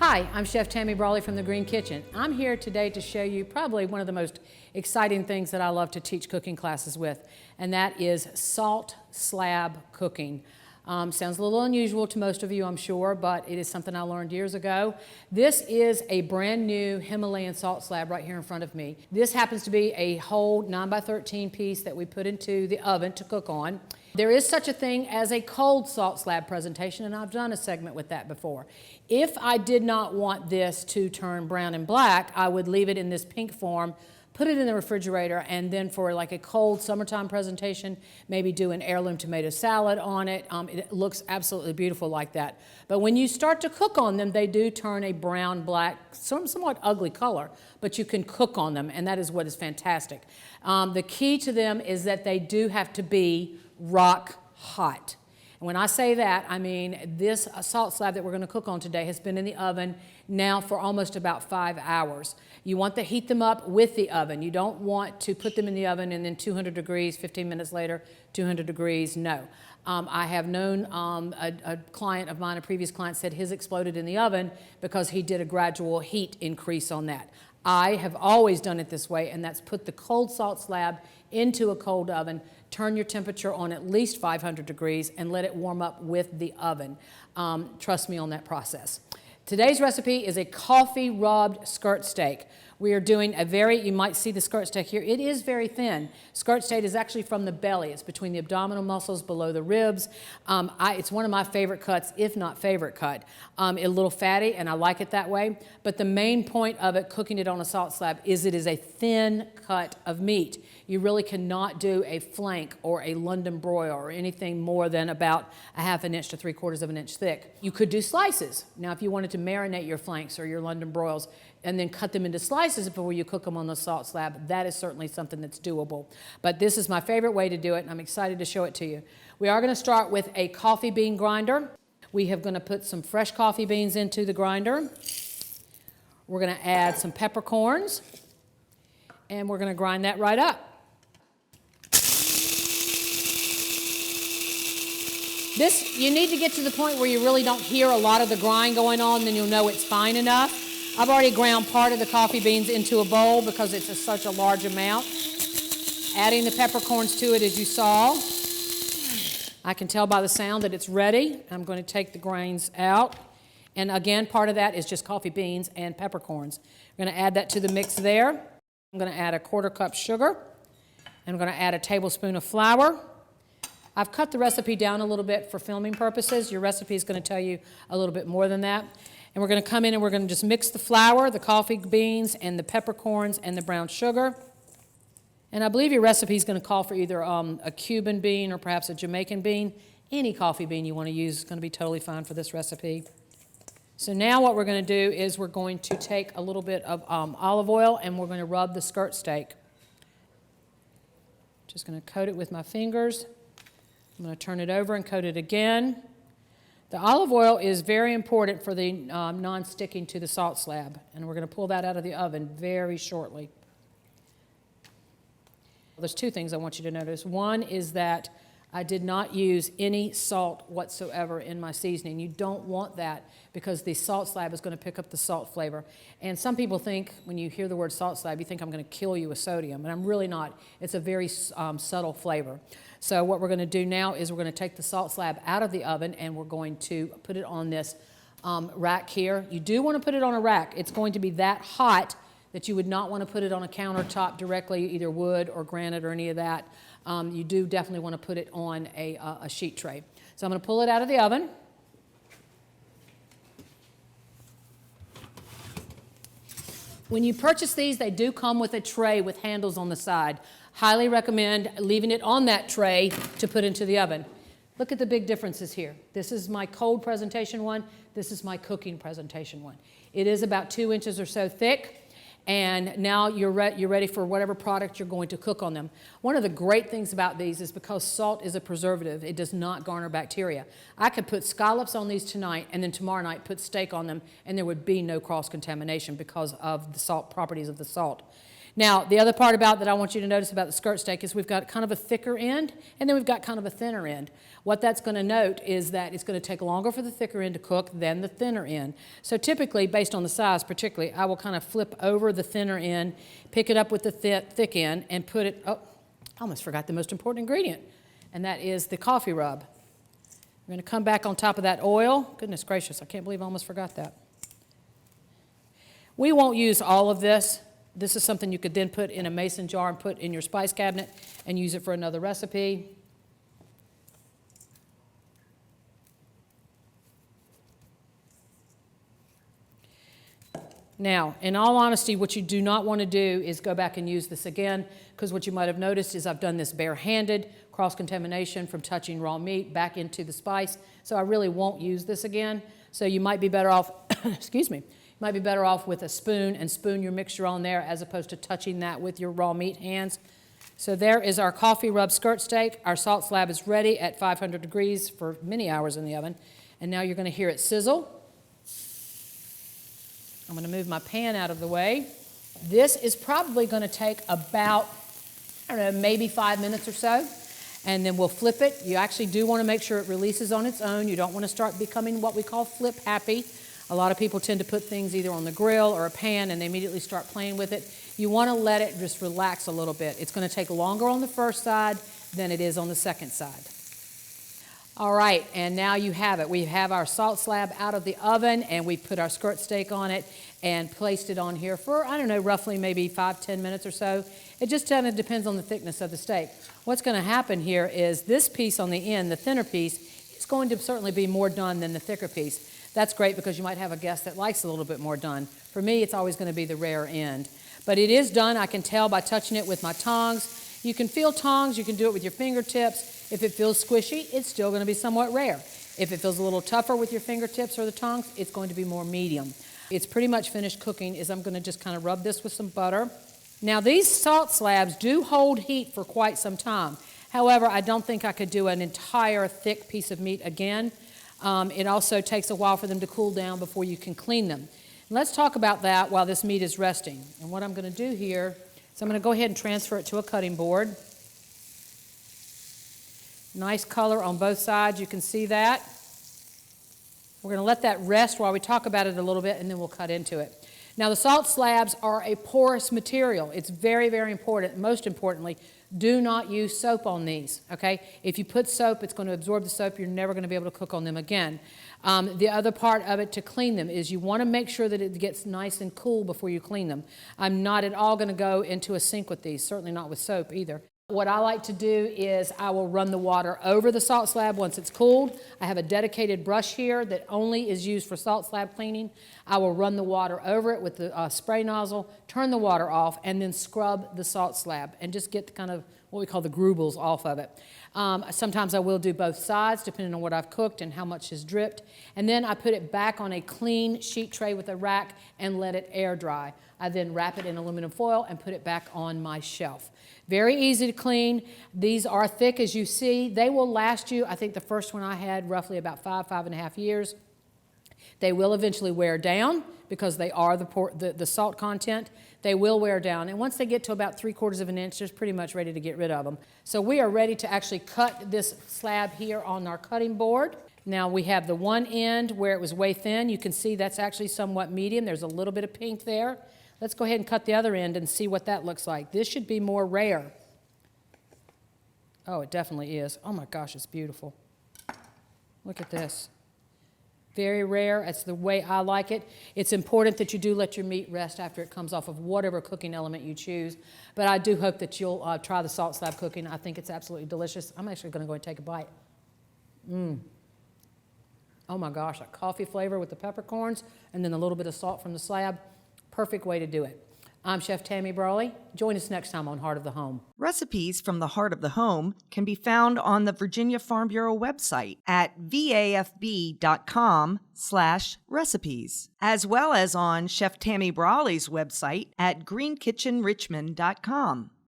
Hi, I'm Chef Tammy Brawley from the Green Kitchen. I'm here today to show you probably one of the most exciting things that I love to teach cooking classes with, and that is salt slab cooking. Sounds a little unusual to most of you, I'm sure, but it is something I learned years ago. This is a brand new Himalayan salt slab right here in front of me. This happens to be a whole 9x13 piece that we put into the oven to cook on. There is such a thing as a cold salt slab presentation, and I've done a segment with that before. If I did not want this to turn brown and black, I would leave it in this pink form, put it in the refrigerator, and then for like a cold summertime presentation, maybe do an heirloom tomato salad on it. It looks absolutely beautiful like that. But when you start to cook on them, they do turn a brown, black, somewhat ugly color, but you can cook on them, and that is what is fantastic. The key to them is that they do have to be rock hot. And when I say that, I mean this salt slab that we're going to cook on today has been in the oven now for almost about 5 hours. You want to heat them up with the oven. You don't want to put them in the oven and then 200 degrees, 15 minutes later, 200 degrees, no. I have known a client of mine, a previous client, said his exploded in the oven because he did a gradual heat increase on that. I have always done it this way, and that's put the cold salt slab into a cold oven, turn your temperature on at least 500 degrees, and let it warm up with the oven. Trust me on that process. Today's recipe is a coffee rubbed skirt steak. We are doing you might see the skirt steak here. It is very thin. Skirt steak is actually from the belly. It's between the abdominal muscles, below the ribs. It's one of my favorite cuts, if not favorite cut. It's a little fatty, and I like it that way. But the main point of it, cooking it on a salt slab, is it is a thin cut of meat. You really cannot do a flank or a London broil or anything more than about a ½ inch to 3/4 of an inch thick. You could do slices. Now, if you wanted to marinate your flanks or your London broils and then cut them into slices before you cook them on the salt slab, that is certainly something that's doable. But this is my favorite way to do it, and I'm excited to show it to you. We are going to start with a coffee bean grinder. We are going to put some fresh coffee beans into the grinder. We're going to add some peppercorns, and we're going to grind that right up. You need to get to the point where you really don't hear a lot of the grind going on, then you'll know it's fine enough. I've already ground part of the coffee beans into a bowl because it's such a large amount. Adding the peppercorns to it, as you saw. I can tell by the sound that it's ready. I'm going to take the grains out. And again, part of that is just coffee beans and peppercorns. I'm going to add that to the mix there. I'm going to add a 1/4 cup sugar. I'm going to add a tablespoon of flour. I've cut the recipe down a little bit for filming purposes. Your recipe is going to tell you a little bit more than that. And we're going to come in and we're going to just mix the flour, the coffee beans, and the peppercorns and the brown sugar. And I believe your recipe is going to call for either a Cuban bean or perhaps a Jamaican bean. Any coffee bean you want to use is going to be totally fine for this recipe. So now what we're going to do is we're going to take a little bit of olive oil and we're going to rub the skirt steak. Just going to coat it with my fingers. I'm going to turn it over and coat it again. The olive oil is very important for the non-sticking to the salt slab, and we're going to pull that out of the oven very shortly. There's two things I want you to notice. One is that I did not use any salt whatsoever in my seasoning. You don't want that because the salt slab is going to pick up the salt flavor. And some people think, when you hear the word salt slab, you think I'm going to kill you with sodium, and I'm really not. It's a very subtle flavor. So what we're going to do now is we're going to take the salt slab out of the oven and we're going to put it on this rack here. You do want to put it on a rack. It's going to be that hot that you would not want to put it on a countertop directly, either wood or granite or any of that. You do definitely want to put it on a sheet tray. So I'm going to pull it out of the oven. When you purchase these, they do come with a tray with handles on the side. Highly recommend leaving it on that tray to put into the oven. Look at the big differences here. This is my cold presentation one. This is my cooking presentation one. It is about 2 inches or so thick. And now you're ready for whatever product you're going to cook on them. One of the great things about these is because salt is a preservative, it does not garner bacteria. I could put scallops on these tonight and then tomorrow night put steak on them and there would be no cross-contamination because of the salt properties of the salt. Now, the other part about that I want you to notice about the skirt steak is we've got kind of a thicker end, and then we've got kind of a thinner end. What that's going to note is that it's going to take longer for the thicker end to cook than the thinner end. So typically, based on the size particularly, I will kind of flip over the thinner end, pick it up with the thick end, and put it, oh, I almost forgot the most important ingredient, and that is the coffee rub. I'm going to come back on top of that oil. Goodness gracious, I can't believe I almost forgot that. We won't use all of this. This is something you could then put in a mason jar and put in your spice cabinet and use it for another recipe. Now, in all honesty, what you do not want to do is go back and use this again, because what you might have noticed is I've done this barehanded, cross-contamination from touching raw meat back into the spice, so I really won't use this again. So you might be better off, excuse me, you might be better off with a spoon and spoon your mixture on there as opposed to touching that with your raw meat hands. So there is our coffee rub skirt steak. Our salt slab is ready at 500 degrees for many hours in the oven. And now you're going to hear it sizzle. I'm going to move my pan out of the way. This is probably going to take about, I don't know, maybe 5 minutes or so. And then we'll flip it. You actually do want to make sure it releases on its own. You don't want to start becoming what we call flip happy. A lot of people tend to put things either on the grill or a pan and they immediately start playing with it. You want to let it just relax a little bit. It's going to take longer on the first side than it is on the second side. All right, and now you have it. We have our salt slab out of the oven and we put our skirt steak on it and placed it on here for, I don't know, roughly maybe 5-10 minutes or so. It just kind of depends on the thickness of the steak. What's going to happen here is this piece on the end, the thinner piece, is going to certainly be more done than the thicker piece. That's great because you might have a guest that likes a little bit more done. For me, it's always going to be the rare end. But it is done. I can tell by touching it with my tongs. You can feel tongs. You can do it with your fingertips. If it feels squishy, it's still going to be somewhat rare. If it feels a little tougher with your fingertips or the tongs, it's going to be more medium. It's pretty much finished cooking. I'm going to just kind of rub this with some butter. Now, these salt slabs do hold heat for quite some time. However, I don't think I could do an entire thick piece of meat again. It also takes a while for them to cool down before you can clean them. Let's talk about that while this meat is resting. And what I'm going to do here is I'm going to go ahead and transfer it to a cutting board. Nice color on both sides, you can see that. We're going to let that rest while we talk about it a little bit and then we'll cut into it. Now the salt slabs are a porous material. It's very, very important. Most importantly, do not use soap on these, okay? If you put soap, it's going to absorb the soap. You're never going to be able to cook on them again. The other part of it to clean them is you want to make sure that it gets nice and cool before you clean them. I'm not at all going to go into a sink with these, certainly not with soap either. What I like to do is I will run the water over the salt slab once it's cooled. I have a dedicated brush here that only is used for salt slab cleaning. I will run the water over it with the spray nozzle, turn the water off, and then scrub the salt slab and just get the kind of what we call the grubles off of it. Sometimes I will do both sides depending on what I've cooked and how much has dripped. And then I put it back on a clean sheet tray with a rack and let it air dry. I then wrap it in aluminum foil and put it back on my shelf. Very easy to clean. These are thick as you see. They will last you, I think the first one I had roughly about 5.5 years. They will eventually wear down because they are the salt content. They will wear down. And once they get to about 3/4 of an inch, they're pretty much ready to get rid of them. So we are ready to actually cut this slab here on our cutting board. Now we have the one end where it was way thin. You can see that's actually somewhat medium. There's a little bit of pink there. Let's go ahead and cut the other end and see what that looks like. This should be more rare. Oh, it definitely is. Oh my gosh, it's beautiful. Look at this. Very rare. That's the way I like it. It's important that you do let your meat rest after it comes off of whatever cooking element you choose. But I do hope that you'll try the salt slab cooking. I think it's absolutely delicious. I'm actually going to go and take a bite. Oh my gosh, that coffee flavor with the peppercorns and then a little bit of salt from the slab. Perfect way to do it. I'm Chef Tammy Brawley. Join us next time on Heart of the Home. Recipes from the Heart of the Home can be found on the Virginia Farm Bureau website at vafb.com/recipes, as well as on Chef Tammy Brawley's website at greenkitchenrichmond.com.